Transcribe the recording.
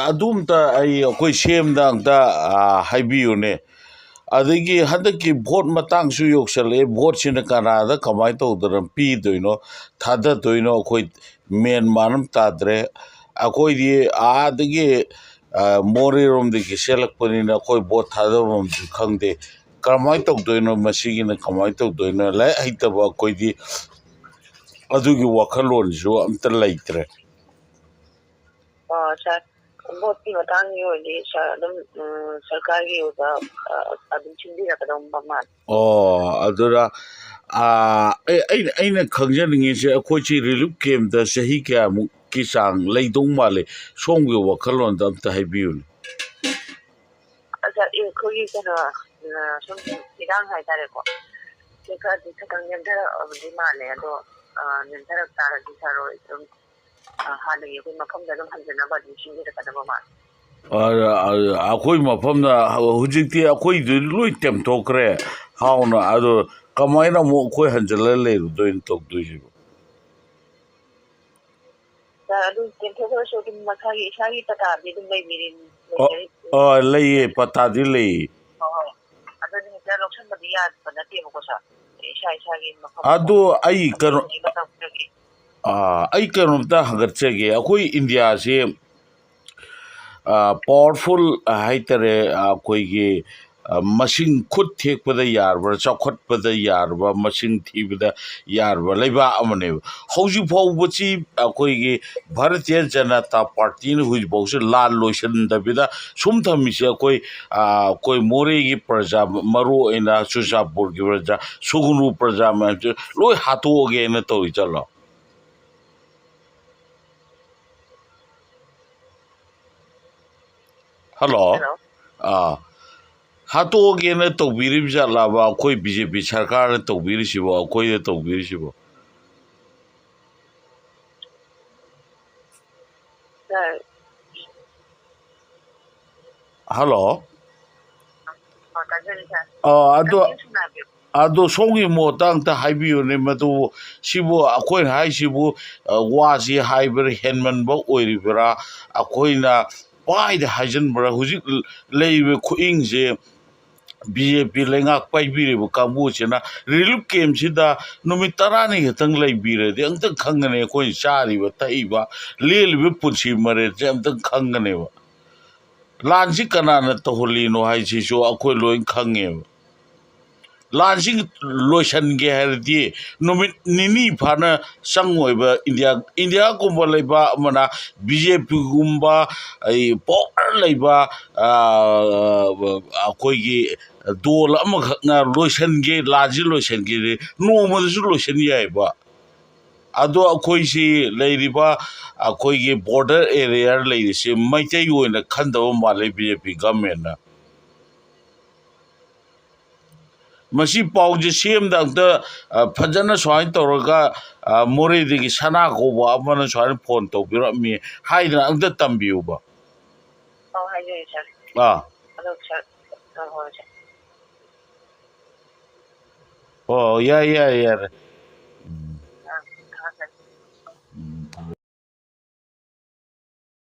ꯑꯗꯨꯝꯇ ꯑꯩꯈꯣꯏ ꯁꯦꯝꯗ ꯑꯝꯇ ꯍꯥꯏꯕꯤꯌꯨꯅꯦ ꯑꯗꯒꯤ ꯍꯟꯗꯛꯀꯤ ꯚꯣꯠ ꯃꯇꯥꯡꯁꯨ ꯌꯧꯁꯜꯂꯛꯑꯦ ꯚꯣꯠꯁꯤꯅ ꯀꯅꯥꯗ ꯀꯃꯥꯏꯅ ꯇꯧꯗꯅ ꯄꯤꯗꯣꯏꯅꯣ ꯊꯥꯗꯗꯣꯏꯅꯣ ꯑꯩꯈꯣꯏ ꯃꯦꯟ ꯃꯥꯟ ꯇꯥꯗ꯭ꯔꯦ ꯑꯩꯈꯣꯏꯗꯤ ꯑꯥꯗꯒꯤ ꯃꯣꯔꯦꯔꯣꯝꯗꯒꯤ ꯆꯦꯜꯂꯛꯄꯅꯤꯅ ꯑꯩꯈꯣꯏ ꯚꯣꯠ ꯊꯥꯗꯐꯝꯁꯨ ꯈꯪꯗꯦ ꯀꯃꯥꯏꯅ ꯇꯧꯗꯣꯏꯅꯣ ꯃꯁꯤꯒꯤꯅ ꯀꯃꯥꯏꯅ ꯇꯧꯗꯣꯏꯅꯣ ꯂꯥꯏꯔꯤꯛ ꯍꯩꯇꯕ ꯑꯩꯈꯣꯏꯗꯤ ꯑꯗꯨꯒꯤ ꯋꯥꯈꯜꯂꯣꯟꯁꯨ ꯑꯝꯇ ꯂꯩꯇ꯭ꯔꯦ ꯁꯥꯔ ꯚꯣꯠꯀꯤ ꯃꯇꯥꯡꯒꯤ ꯑꯣꯏꯔꯗꯤ ꯁꯥꯔ ꯑꯗꯨꯝ ꯁꯔꯀꯥꯔꯒꯤ ꯑꯣꯏꯕ ꯑꯗꯨꯝ ꯁꯤꯟꯕꯤꯔꯛꯀꯗꯧꯕ ꯃꯥꯜꯂꯦ ꯑꯗꯨꯅ ꯑꯩꯅ ꯈꯪꯖꯅꯤꯡꯉꯤꯁꯦ ꯑꯩꯈꯣꯏꯁꯤ ꯔꯤꯂꯤꯐ ꯀꯦꯝꯞꯇ ꯆꯍꯤ ꯀꯌꯥꯃꯨꯛꯀꯤ ꯆꯥꯡ ꯂꯩꯗꯧ ꯃꯥꯜꯂꯦ ꯁꯣꯝꯒꯤ ꯋꯥꯈꯜꯂꯣꯟꯗ ꯑꯝꯇ ꯍꯥꯏꯕꯤꯌꯨꯅꯦ ꯑꯩꯈꯣꯏꯒꯤ ꯀꯩꯅꯣ ꯁꯨꯝ ꯏꯔꯥꯡ ꯍꯥꯏꯇꯥꯔꯦꯀꯣ ꯁꯤ ꯈꯔꯗꯤ ꯈꯤꯇꯪ ꯅꯦꯝꯊꯔꯛꯑꯕꯗꯤ ꯃꯥꯜꯂꯦ ꯑꯗꯣ ꯅꯦꯝꯊꯔꯛ ꯇꯥꯔꯗꯤ ꯁꯥꯔ ꯍꯣꯏ ꯑꯗꯨꯝ ꯍꯥꯟꯅꯒꯤ ꯑꯩꯈꯣꯏ ꯃꯐꯝꯗ ꯑꯗꯨꯝ ꯍꯟꯖꯅꯕ ꯑꯗꯨꯝ ꯁꯤꯟꯕꯤꯔꯛꯀꯗꯕ ꯃꯥꯜꯂꯦ ꯑꯩꯈꯣই ꯃꯐꯝꯗ ꯍꯧꯖꯤꯛꯇꯤ ꯑꯩꯈꯣꯏꯗꯨ ꯂꯣꯏ ꯇꯦꯝꯊꯣꯛꯈ꯭ꯔꯦ ꯍꯥꯎꯅ ꯑꯗꯣ ꯀꯃꯥꯏꯅ ꯑꯃꯨꯛ ꯑꯩꯈꯣꯏ ꯍꯟꯖꯤꯜꯂꯒ ꯂꯩꯔꯨꯗꯣꯏꯅꯣ ꯇꯧꯗꯣꯏꯁꯤꯕꯣ ꯑꯗꯨ ꯇꯦꯝꯊꯣꯛꯈ꯭ꯔꯁꯨ ꯑꯗꯨꯝ ꯃꯁꯥꯒꯤ ꯏꯁꯥꯒꯤ ꯄꯇꯥꯗꯤ ꯑꯗꯨꯝ ꯂꯩꯌꯦ ꯄꯇꯥꯗꯤ ꯂꯩꯌꯦ ꯍꯣꯏ ꯑꯗꯨꯅꯤ ꯍꯦꯛꯇ ꯂꯧꯁꯟꯕꯗꯤ ꯌꯥꯕ ꯅꯠꯇꯦꯕꯀꯣ ꯁꯥꯔ ꯏꯁꯥꯒꯤ ꯃꯐꯝ ꯑꯗꯣ ꯑꯩ ꯀꯩꯅꯣꯝꯇ ꯍꯪꯒꯠꯆꯒꯦ ꯑꯩꯈꯣꯏ ꯏꯟꯗꯤꯌꯥꯁꯦ ꯄꯥꯋꯔꯐꯨꯜ ꯍꯥꯏꯇꯥꯔꯦ ꯑꯩꯈꯣꯏꯒꯤ ꯃꯁꯤꯡ ꯈꯨꯠ ꯊꯦꯛꯄꯗ ꯌꯥꯔꯕ ꯆꯥꯎꯈꯠꯄꯗ ꯌꯥꯔꯕ ꯃꯁꯤꯡ ꯊꯤꯕꯗ ꯌꯥꯔꯕ ꯂꯩꯕꯥꯛ ꯑꯃꯅꯦꯕ ꯍꯧꯖꯤꯛ ꯐꯥꯎꯕꯁꯤ ꯑꯩꯈꯣꯏꯒꯤ ꯚꯥꯔꯇꯤꯌꯥ ꯖꯅꯇꯥ ꯄꯥꯔꯇꯤꯅ ꯍꯧꯖꯤꯛꯐꯥꯎꯁꯦ ꯂꯥꯟ ꯂꯣꯏꯁꯤꯟꯗꯕꯤꯗ ꯁꯨꯝ ꯊꯝꯃꯤꯁꯦ ꯑꯩꯈꯣꯏ ꯃꯣꯔꯦꯒꯤ ꯄ꯭ꯔꯖꯥ ꯃꯔꯨ ꯑꯣꯏꯅ ꯆꯨꯔꯆꯥꯟꯄꯨꯔꯒꯤ ꯄ꯭ꯔꯖꯥ ꯁꯨꯒꯨꯅꯨ ꯄ꯭ꯔꯖꯥ ꯃꯌꯥꯝꯁꯦ ꯂꯣꯏ ꯍꯥꯠꯇꯣꯛꯑꯒꯦꯅ ꯇꯧꯔꯤ ꯆꯠꯂꯣ ꯍꯜꯂꯣ ꯍꯥꯠꯇꯣꯛꯑꯒꯦꯅ ꯇꯧꯕꯤꯔꯤꯕ ꯖꯥꯠꯂꯕ ꯑꯩꯈꯣꯏ ꯕꯤ.ꯖꯦ.ꯄꯤ. ꯁꯔꯀꯥꯔꯅ ꯇꯧꯕꯤꯔꯤꯁꯤꯕꯣ ꯑꯩꯈꯣꯏꯗ ꯇꯧꯕꯤꯔꯤꯁꯤꯕꯣ ꯍꯜꯂꯣ ꯑꯗꯣ ꯁꯣꯝꯒꯤ ꯃꯣꯠꯇ ꯑꯝꯇ ꯍꯥꯏꯕꯤꯌꯨꯅꯦ ꯃꯗꯨ ꯁꯤꯕꯨ ꯑꯩꯈꯣꯏꯅ ꯍꯥꯏꯁꯤꯕꯨ ꯋꯥꯁꯤ ꯍꯥꯏꯕ꯭ꯔꯥ ꯍꯦꯟꯃꯟꯕ ꯑꯣꯏꯔꯤꯕ꯭ꯔꯥ ꯑꯩꯈꯣꯏꯅ ꯄꯪꯍꯥꯏꯗ ꯍꯥꯏꯖꯤꯟꯕ꯭ꯔꯥ ꯍꯧꯖꯤꯛ ꯂꯩꯔꯤꯕ ꯈꯨꯠꯏꯡꯁꯦ ꯕꯤ.ꯖꯦ.ꯄꯤ. ꯂꯩꯉꯥꯛ ꯄꯥꯏꯕꯤꯔꯤꯕ ꯀꯥꯡꯕꯨꯁꯤꯅ ꯔꯤꯂꯤꯐ ꯀꯦꯝꯞꯁꯤꯗ ꯅꯨꯃꯤꯠ 10ꯅꯤ ꯈꯛꯇꯪ ꯂꯩꯕꯤꯔꯗꯤ ꯑꯝꯇꯪ ꯈꯪꯒꯅꯤ ꯑꯩꯈꯣꯏꯅ ꯆꯥꯔꯤꯕ ꯊꯛꯏꯕ ꯂꯦꯜꯂꯤꯕ ꯄꯨꯟꯁꯤ ꯃꯔꯦꯟꯁꯦ ꯑꯝꯇꯪ ꯈꯪꯒꯅꯦꯕ ꯂꯥꯟꯁꯤ ꯀꯅꯥꯅ ꯇꯧꯍꯜꯂꯤꯅꯣ ꯍꯥꯏꯁꯤꯁꯨ ꯑꯩꯈꯣꯏ ꯂꯣꯏ ꯈꯪꯉꯦꯕ ꯂꯥꯟꯁꯤ ꯂꯣꯏꯁꯤꯟꯒꯦ ꯍꯥꯏꯔꯗꯤ ꯅꯨꯃꯤꯠ 2 ꯐꯥꯅ ꯆꯪꯉꯣꯏꯕ ꯏꯟꯗꯤꯌꯥꯒꯨꯝꯕ ꯂꯩꯕꯥꯛ ꯑꯃꯅ ꯕꯤ.ꯖꯦ.ꯄꯤ.ꯒꯨꯝꯕ ꯄꯋꯥꯔ ꯂꯩꯕ ꯑꯩꯈꯣꯏꯒꯤ ꯗꯣꯜ ꯑꯃꯈꯛꯅ ꯂꯥꯟꯁꯤ ꯂꯣꯏꯁꯤꯟꯒꯦ ꯅꯣꯡꯃꯗꯁꯨ ꯂꯣꯏꯁꯤꯟ ꯌꯥꯏꯕ ꯑꯗꯣ ꯑꯩꯈꯣꯏꯁꯤ ꯂꯩꯔꯤꯕ ꯑꯩꯈꯣꯏꯒꯤ ꯕꯣꯔꯗꯔ ꯑꯦꯔꯤꯌꯥ ꯂꯩꯔꯤꯁꯤ ꯃꯩꯇꯩ ꯑꯣꯏꯅ ꯈꯟꯗꯕ ꯃꯥꯜꯂꯦ ꯕꯤ.ꯖꯦ.ꯄꯤ. ꯒꯃꯦꯟꯅ ꯃꯁꯤ ꯄꯥꯎꯁꯦ ꯁꯦꯝꯗ ꯑꯝꯇ ꯐꯖꯅ ꯁꯨꯃꯥꯏꯅ ꯇꯧꯔꯒ ꯃꯣꯔꯦꯗꯒꯤ ꯁꯅꯥ ꯀꯧꯕ ꯑꯃꯅ ꯁꯨꯃꯥꯏꯅ ꯐꯣꯟ ꯇꯧꯕꯤꯔꯛꯑꯝꯃꯤ ꯍꯥꯏꯗꯅ ꯑꯝꯇ ꯇꯝꯕꯤꯌꯨꯕ ꯍꯥꯏꯖꯔꯤ ꯁꯥꯔ ꯑꯗꯣ ꯁꯥꯔ ꯍꯣꯏ ꯁꯥꯔ ꯌꯥꯏ